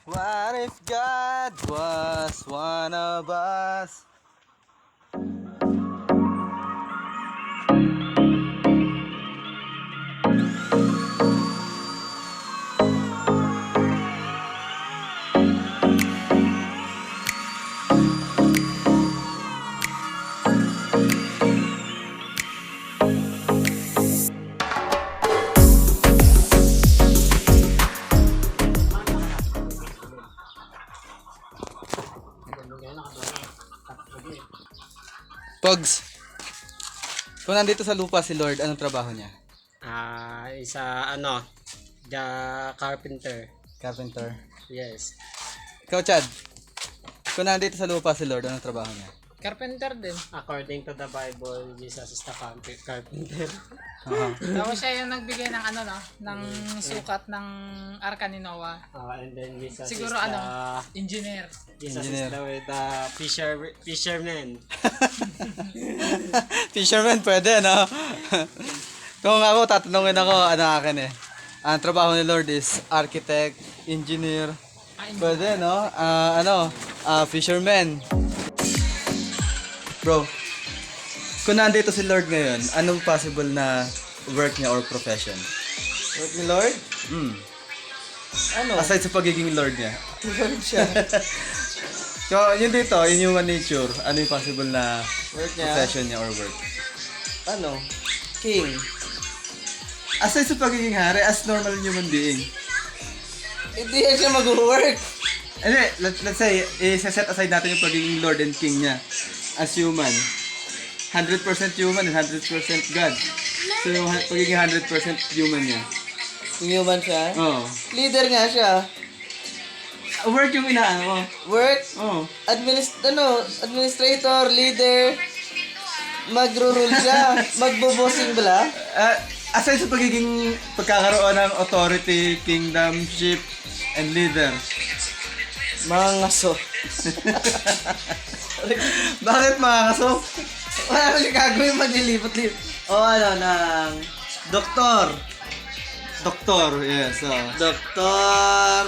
What if God was one of us? Pogs, kung nandito sa lupa si Lord, anong trabaho niya? The carpenter. Carpenter. Yes. Ikaw, Chad, kung nandito sa lupa si Lord, anong trabaho niya? Carpenter din. According to the Bible, Jesus is the carpenter. Tapos siya yung nagbigay ng ng sukat ng arka ni Noah. And then Jesus Siguro is engineer. Jesus is the fisherman. Fisherman, pwede, no? Kung ako, tatanungin ako, akin eh. Ang trabaho ni Lord is architect, engineer, pwede, no? Fisherman. Bro, kung nandito si Lord ngayon, anong possible na work niya or profession? Work ni Lord? Ano? Aside sa pagiging Lord niya. Lord siya. So, yun dito, in human nature, ano yung possible na Work niya? profession niya or work? Ano? King. Aside sa pagiging hari, as normal human being. Hindi yan siya mag-work. Hindi, let's say, set aside natin yung pagiging Lord and King niya as human. 100% human and 100% God. So, yung pagiging 100% human niya. Human siya? Oo. Leader nga siya. Work yung inaano mo. Work? Oo. Administrator, leader. Magro-rule siya. Magbo-bossing bala. Aside sa pagiging pagkakaroon ng authority, kingdomship, and leader. Mga ngaso. Bakit mga kaso? Wala na siya gagawin, maglilipot-lipot. Ng doktor. Doktor, yes. Doktor,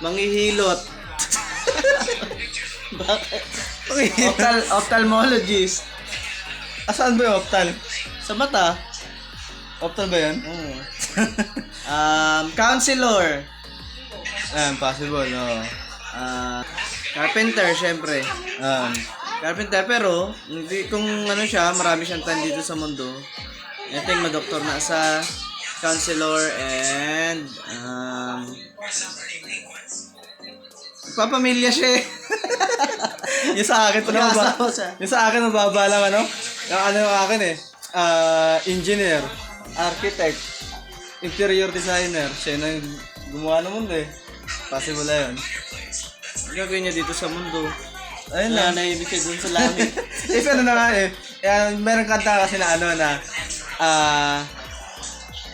manghihilot. Bakit? Ophthalmologist. Asaan ba yung optal? Sa mata. Optal ba yan? Counselor. Possible, no. Carpenter, syempre. Carpenter, pero hindi, kung siya, marami siyang tan dito sa mundo. I think madoktor na sa counselor and papamilya siya eh. Yung sa akin, Mag-aasawa siya. yung sa akin, mababa lang, ano? Yung akin eh. Engineer, architect, interior designer. Siya na yung gumawa ng mundo eh. Possible na yun. Ang gagawin niya dito sa mundo. Ayun lang. Nanahimik siya dun sa langit. If ano na nga eh. Meron kanta kasi na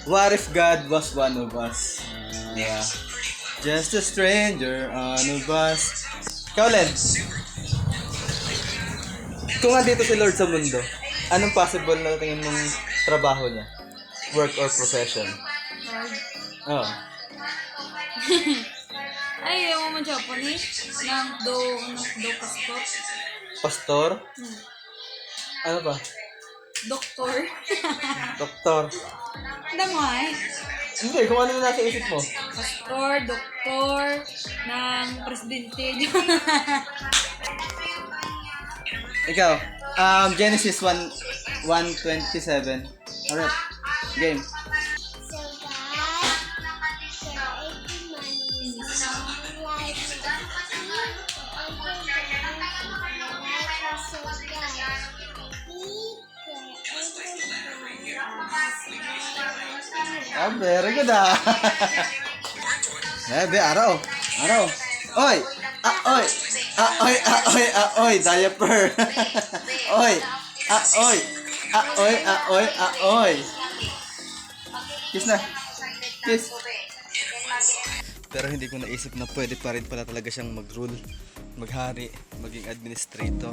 what if God was one of us? Yeah. Just a stranger on a bus. Ikaw, Len. Kung andito si Lord sa mundo, anong possible na tingin mong trabaho niya? Work or profession? Oh. Ay, yung mga Japanese ng do pastor. Pastor? Ano ba? Doktor. Doktor? Ano mo ay? Hindi, kung ano na nasa isip mo. Pastor, doktor, ng presidente. Ikaw, Genesis 1:27. Alright, game. So God created man in his own likeness. Very good araw. Oy! Oy! Diaper! Oy! Kiss na. Kiss. Pero hindi ko naisip na pwede pa rin pala talaga siyang mag-rule, maghari, maging administrator.